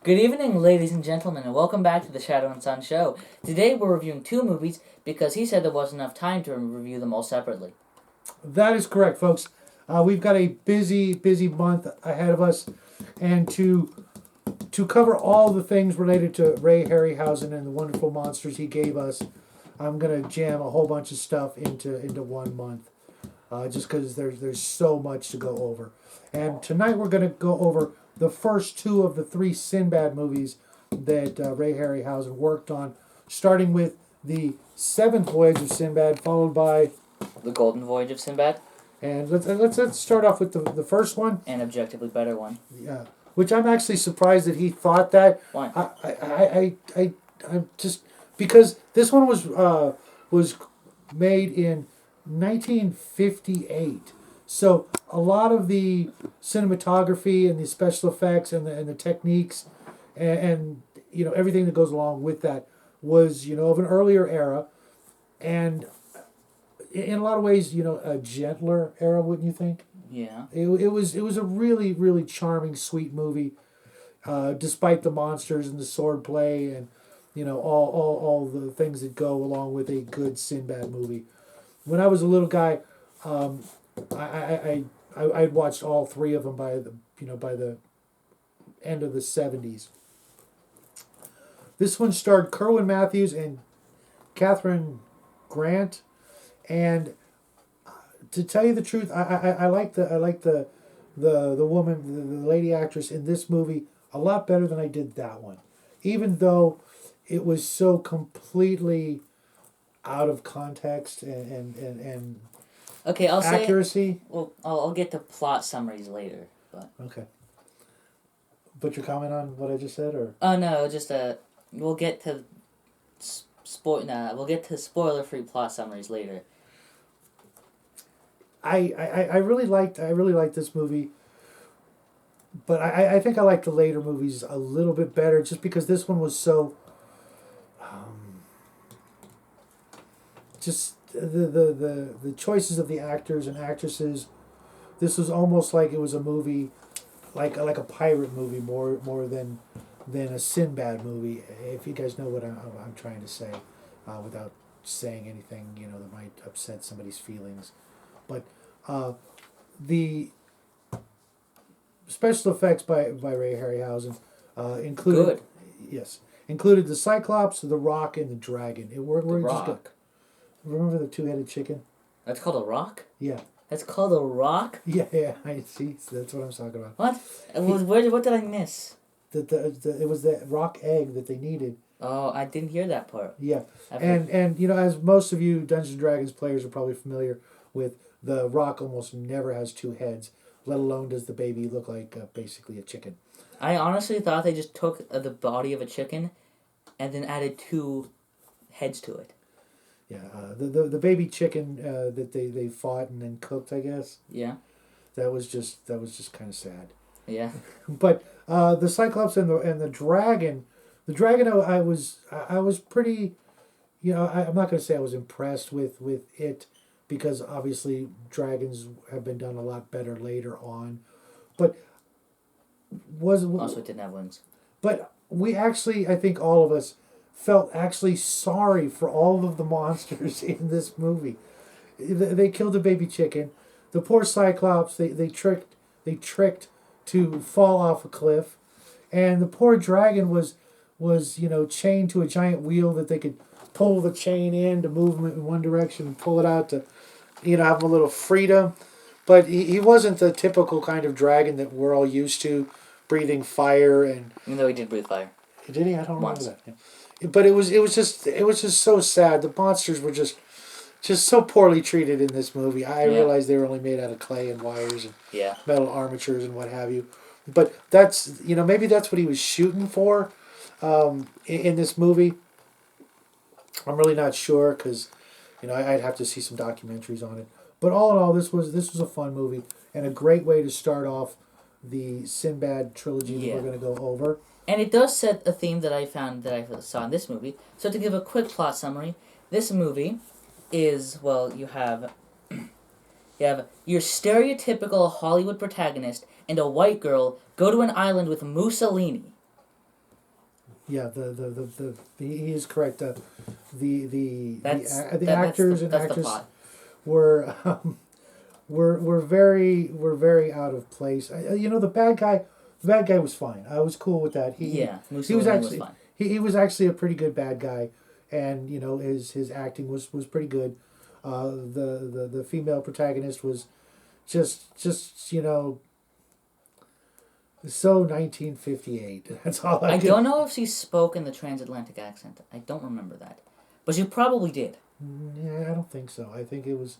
Good evening, ladies and gentlemen, and welcome back to the Shadow and Sun Show. Today we're reviewing two movies because he said there wasn't enough time to review them all separately. That is correct, folks. We've got a busy month ahead of us, and to cover all the things related to Ray Harryhausen and the wonderful monsters he gave us, I'm gonna jam a whole bunch of stuff into 1 month, just because there's so much to go over. And tonight we're gonna go over the first two of the three Sinbad movies that Ray Harryhausen worked on, starting with the seventh Voyage of Sinbad, followed by The Golden Voyage of Sinbad, and let's start off with the first one. an objectively better one. Yeah, which I'm actually surprised that he thought that. Why? I'm just because this one was made in 1958. So a lot of the cinematography and the special effects and the techniques and everything that goes along with that was of an earlier era, and in a lot of ways a gentler era, wouldn't you think? Yeah. It was a really charming, sweet movie, despite the monsters and the swordplay and all the things that go along with a good Sinbad movie. When I was a little guy, I'd watched all three of them by the end of the 70s. This one starred Kerwin Matthews and Catherine Grant, and to tell you the truth, I like the woman, the lady actress in this movie a lot better than I did that one, even though it was so completely out of context and Okay, I'll accuracy. say. Well, I'll get to plot summaries later. But Okay, but your comment on what I just said, or oh no, just we'll get to we'll get to spoiler-free plot summaries later. I really liked this movie, but I think I like the later movies a little bit better, just because this one was so just the choices of the actors and actresses. This was almost like it was a movie, like a pirate movie more than a Sinbad movie. If you guys know what I'm trying to say, without saying anything that might upset somebody's feelings, but the special effects by Ray Harryhausen included Good. yes included the Cyclops, the Rock, and the Dragon. We're The just Rock. remember the two-headed chicken? That's called a rock. Yeah. That's called a rock. Yeah. I see. So that's what I'm talking about. What? What did I miss? It was the rock egg that they needed. Oh, I didn't hear that part. Yeah, and as most of you Dungeons and Dragons players are probably familiar with, the rock almost never has two heads. Let alone does the baby look like basically a chicken. I honestly thought they just took the body of a chicken and then added two heads to it. Yeah, the baby chicken that they fought and then cooked, I guess. Yeah. That was just kind of sad. Yeah. But the Cyclops and the dragon, I was pretty, I'm not going to say I was impressed with it, because obviously dragons have been done a lot better later on, but Also, it didn't have wings. but we actually, I think all of us felt actually sorry for all of the monsters in this movie. They killed a baby chicken. The poor Cyclops, they tricked to fall off a cliff, and the poor dragon was chained to a giant wheel that they could pull the chain in to move him in one direction and pull it out to have a little freedom. But he wasn't the typical kind of dragon that we're all used to, breathing fire and. Even though he did breathe fire. Did he? I don't Once. remember that. Yeah. But it was just so sad. The monsters were just so poorly treated in this movie. I realized they were only made out of clay and wires and metal armatures and what have you. But that's maybe that's what he was shooting for in this movie. I'm really not sure, because I'd have to see some documentaries on it. But all in all, this was a fun movie and a great way to start off the Sinbad trilogy that we're going to go over. And it does set a theme that I found that I saw in this movie. So to give a quick plot summary, this movie is, well, you have your stereotypical Hollywood protagonist and a white girl go to an island with Mussolini. Yeah, he is correct. The actors and that's the actresses plot. were were very out of place. The bad guy was fine. I was cool with that. He was actually fine. he was actually a pretty good bad guy, and his acting was pretty good. The female protagonist was just so 1958. That's all I don't know if she spoke in the transatlantic accent. I don't remember that, but she probably did. Yeah, I don't think so. I think it was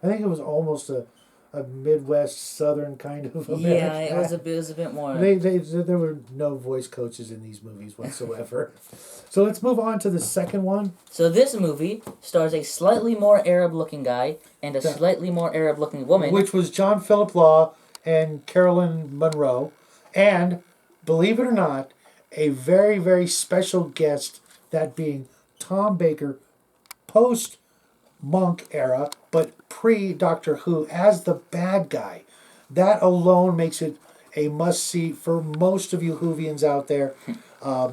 almost a Midwest Southern kind of American. Yeah, it was a bit more. There were no voice coaches in these movies whatsoever. So let's move on to the second one. So this movie stars a slightly more Arab-looking guy and a slightly more Arab-looking woman, which was John Philip Law and Carolyn Monroe, and believe it or not, a very, very special guest, that being Tom Baker, post Monk era, but pre-Doctor Who, as the bad guy. That alone makes it a must-see for most of you Whovians out there. I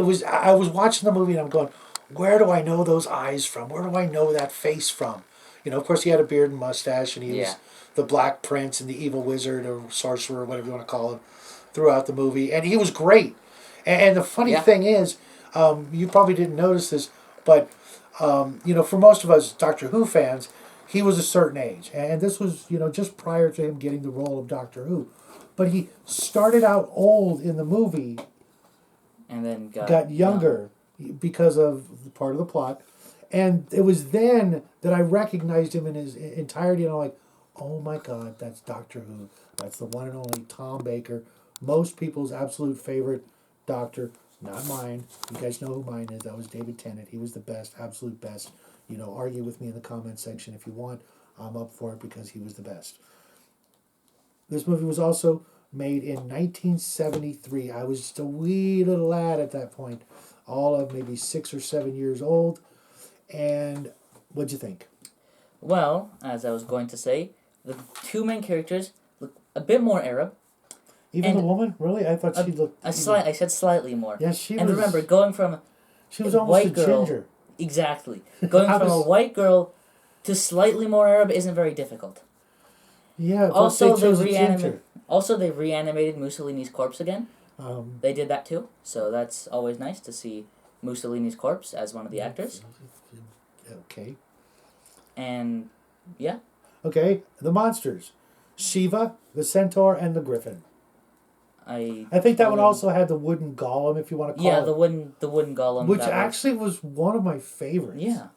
was watching the movie and I'm going, where do I know those eyes from? Where do I know that face from? Of course he had a beard and mustache, and he was the Black Prince and the evil wizard or sorcerer, or whatever you want to call him, throughout the movie. And he was great. And the funny thing is, you probably didn't notice this, but for most of us Doctor Who fans, he was a certain age. And this was, just prior to him getting the role of Doctor Who. But he started out old in the movie and then got younger because of part of the plot. And it was then that I recognized him in his entirety, and I'm like, oh my God, that's Doctor Who. That's the one and only Tom Baker. Most people's absolute favorite Doctor. Not mine. You guys know who mine is. That was David Tennant. He was the best, absolute best. Argue with me in the comment section if you want. I'm up for it because he was the best. This movie was also made in 1973. I was just a wee little lad at that point. All of maybe 6 or 7 years old. And what'd you think? Well, as I was going to say, the two main characters look a bit more Arab. Even the woman? Really? I thought she looked... I said slightly more. Yeah, she and was... And remember, going from she was almost white a girl, ginger. Exactly. Going from a white girl to slightly more Arab isn't very difficult. Yeah, also, they reanimated Mussolini's corpse again. They did that too, so that's always nice to see Mussolini's corpse as one of the actors. Okay. And, yeah. Okay, the monsters. Shiva, the Centaur, and the Griffin. I think that one also had the wooden golem, if you want to call it. Yeah, the wooden golem. Which actually was one of my favorites. Yeah.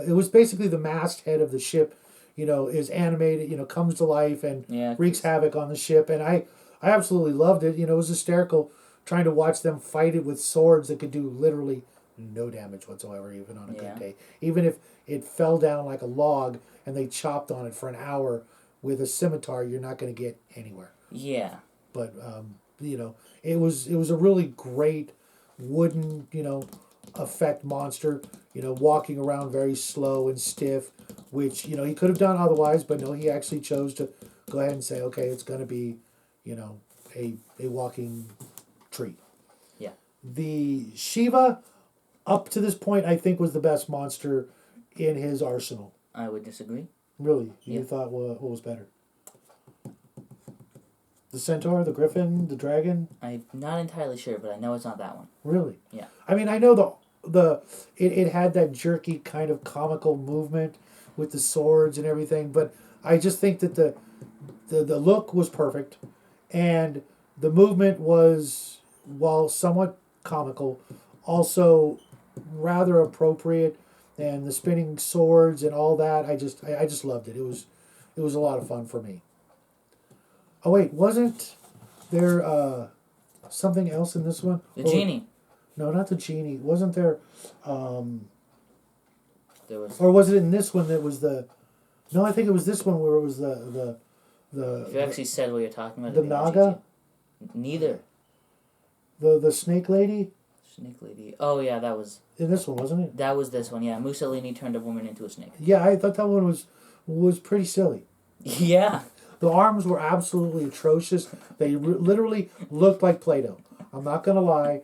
It was basically the masthead of the ship, is animated, comes to life and wreaks havoc on the ship. And I absolutely loved it. It was hysterical trying to watch them fight it with swords that could do literally no damage whatsoever, even on a good day. Even if it fell down like a log and they chopped on it for an hour with a scimitar, you're not going to get anywhere. Yeah. But it was a really great wooden effect monster. Walking around very slow and stiff, which he could have done otherwise, but no, he actually chose to go ahead and say, okay, it's going to be a walking tree. Yeah. The Shiva, up to this point, I think was the best monster in his arsenal. I would disagree. Really? You thought what was better? The Centaur, the Griffin, the Dragon? I'm not entirely sure, but I know it's not that one. Really? Yeah. I mean, I know it had that jerky kind of comical movement with the swords and everything, but I just think that the look was perfect, and the movement was, while somewhat comical, also rather appropriate, and the spinning swords and all that, I just loved it. It was a lot of fun for me. Oh wait, wasn't there something else in this one? The genie. No, not the genie. Wasn't there? There was. Or was it in this one that was the? No, I think it was this one where it was the. If you actually said what you're talking about. The Naga. Neither. The snake lady. Snake lady. Oh yeah, that was. In this one, wasn't it? That was this one. Yeah, Mussolini turned a woman into a snake. Yeah, I thought that one was pretty silly. Yeah. The arms were absolutely atrocious. They literally looked like Play-Doh. I'm not gonna lie.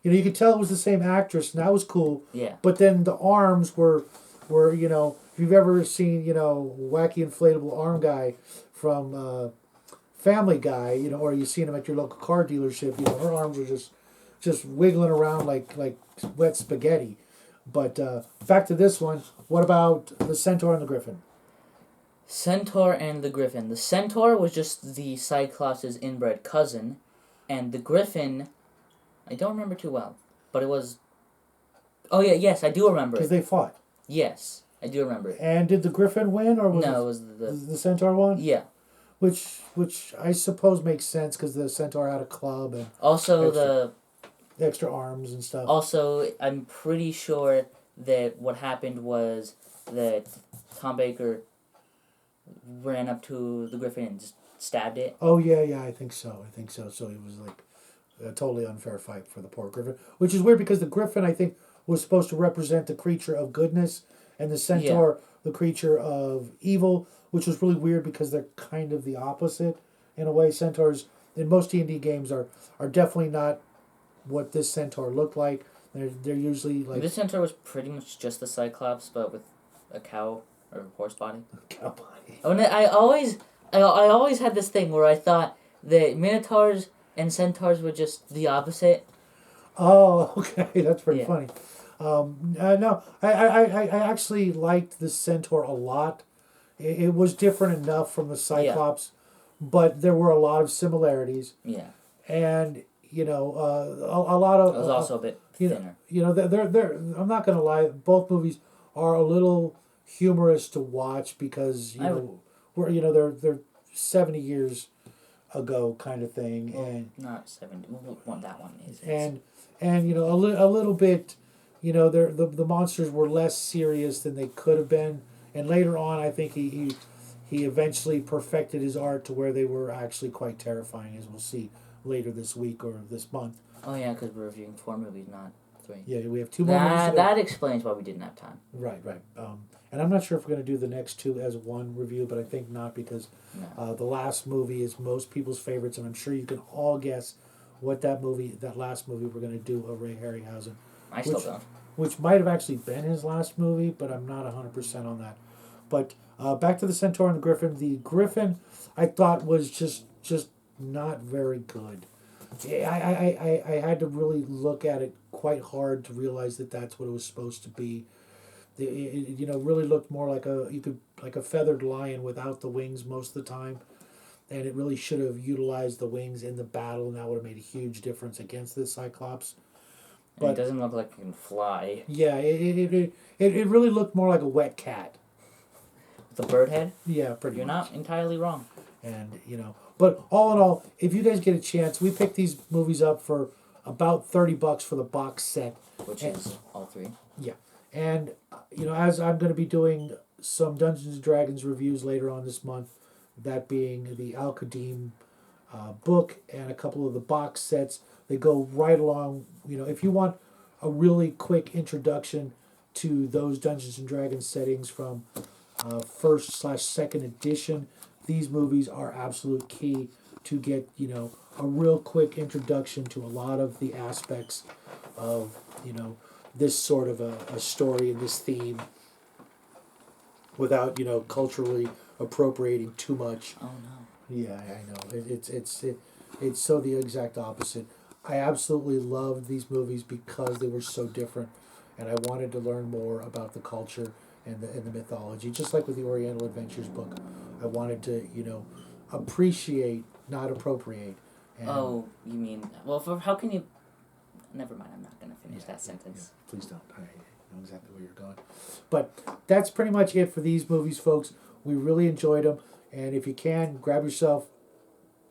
You could tell it was the same actress, and that was cool. Yeah. But then the arms were if you've ever seen, wacky inflatable arm guy from Family Guy, or you've seen him at your local car dealership, her arms were just wiggling around like wet spaghetti. But back to this one. What about the Centaur and the Griffin? Centaur and the Griffin. The Centaur was just the Cyclops' inbred cousin, and the Griffin, I don't remember too well, but it was... Oh, yeah, yes, I do remember Because they fought. Yes, I do remember it. And did the Griffin win, or was No, it was the Centaur won? Yeah. Which I suppose makes sense because the Centaur had a club and Also, extra arms and stuff. Also, I'm pretty sure that what happened was that Tom Baker ran up to the Griffin and just stabbed it. Oh, yeah, I think so. So it was like a totally unfair fight for the poor Griffin. Which is weird because the Griffin, I think, was supposed to represent the creature of goodness, and the Centaur, the creature of evil, which was really weird because they're kind of the opposite in a way. Centaurs in most D&D games are definitely not what this Centaur looked like. They're usually like... This Centaur was pretty much just the Cyclops, but with a cow or a horse body. Cow body. Oh, and I always had this thing where I thought that Minotaurs and Centaurs were just the opposite. Oh, okay, that's pretty Yeah. funny. No, I actually liked the Centaur a lot. It was different enough from the Cyclops, but there were a lot of similarities. Yeah. And a lot of... It was also a bit thinner. They're I'm not gonna lie. Both movies are a little humorous to watch because they're 70 years ago kind of thing, and not 70. Well, that one is. And a little bit, the monsters were less serious than they could have been, and later on, I think he eventually perfected his art to where they were actually quite terrifying, as we'll see later this week or this month. Oh yeah, because we're reviewing 4 movies, not 3. Yeah, we have 2 more movies. That explains why we didn't have time. Right. And I'm not sure if we're going to do the next 2 as one review, but I think not because the last movie is most people's favorites, and I'm sure you can all guess what that last movie we're going to do, Ray Harryhausen. I still don't. Which might have actually been his last movie, but I'm not 100% on that. But back to the Centaur and the Griffin. The Griffin, I thought, was just not very good. I had to really look at it quite hard to realize that that's what it was supposed to be. It really looked more like a feathered lion without the wings most of the time, and it really should have utilized the wings in the battle, and that would have made a huge difference against the Cyclops. But it doesn't look like it can fly. Yeah, it really looked more like a wet cat. The bird head? Yeah, pretty You're much. not entirely wrong. And, but all in all, if you guys get a chance, we picked these movies up for about $30 for the box set. Which is all 3. Yeah. And, as I'm going to be doing some Dungeons & Dragons reviews later on this month, that being the Al-Qadim book and a couple of the box sets, they go right along. If you want a really quick introduction to those Dungeons & Dragons settings from first/second edition, these movies are absolute key to get, a real quick introduction to a lot of the aspects of, this sort of a story and this theme without, culturally appropriating too much. Oh no. Yeah, I know. It's so the exact opposite. I absolutely loved these movies because they were so different, and I wanted to learn more about the culture and the mythology. Just like with the Oriental Adventures book, I wanted to appreciate, not appropriate. And you mean how can you? Never mind. I'm not gonna finish that sentence. Yeah, please don't. I know exactly where you're going. But that's pretty much it for these movies, folks. We really enjoyed them, and if you can, grab yourself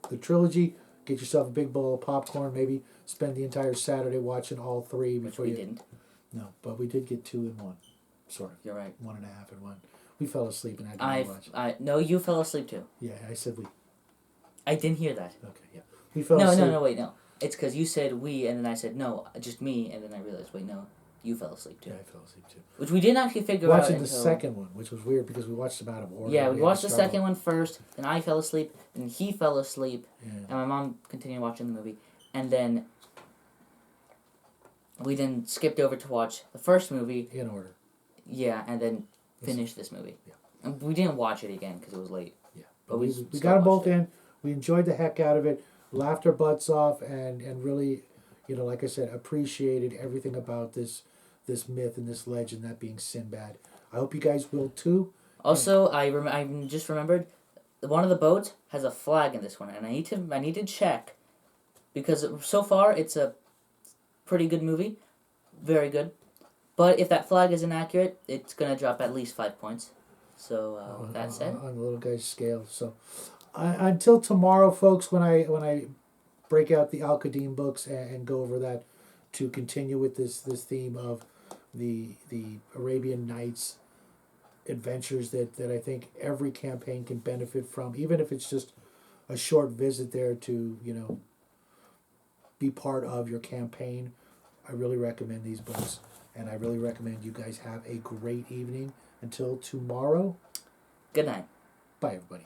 the trilogy. Get yourself a big bowl of popcorn. Maybe spend the entire Saturday watching all 3 before Which we didn't. No, but we did get 2 in 1. Sort of. You're right. 1.5 in 1. We fell asleep and had to watch. No, you fell asleep too. Yeah, I said we. I didn't hear that. Okay, yeah. We fell asleep. No, wait, no. It's because you said we, and then I said no, just me, and then I realized, wait, no, you fell asleep too. Yeah, I fell asleep too. Which we didn't actually figure out Watching the second one, which was weird because we watched them out of order. Yeah, we watched the second one first, then I fell asleep, then he fell asleep, Yeah. and my mom continued watching the movie, and then we then skipped over to watch the first movie. In order. Yeah, and then finish this movie. Yeah. And we didn't watch it again because it was late. Yeah. But we still got them both watched it. in. We enjoyed the heck out of it, laughed our butts off, and really, like I said, appreciated everything about this myth and this legend, that being Sinbad. I hope you guys will too. Also, I just remembered, one of the boats has a flag in this one, and I need to check, because so far it's a pretty good movie, very good. But if that flag is inaccurate, it's gonna drop at least 5 points. So with that said, on the little guy's scale. So until tomorrow, folks, when I break out the Al Qadim books and go over that to continue with this theme of the Arabian Nights adventures that I think every campaign can benefit from, even if it's just a short visit there to be part of your campaign. I really recommend these books, and I really recommend you guys have a great evening. Until tomorrow, good night. bye everybody.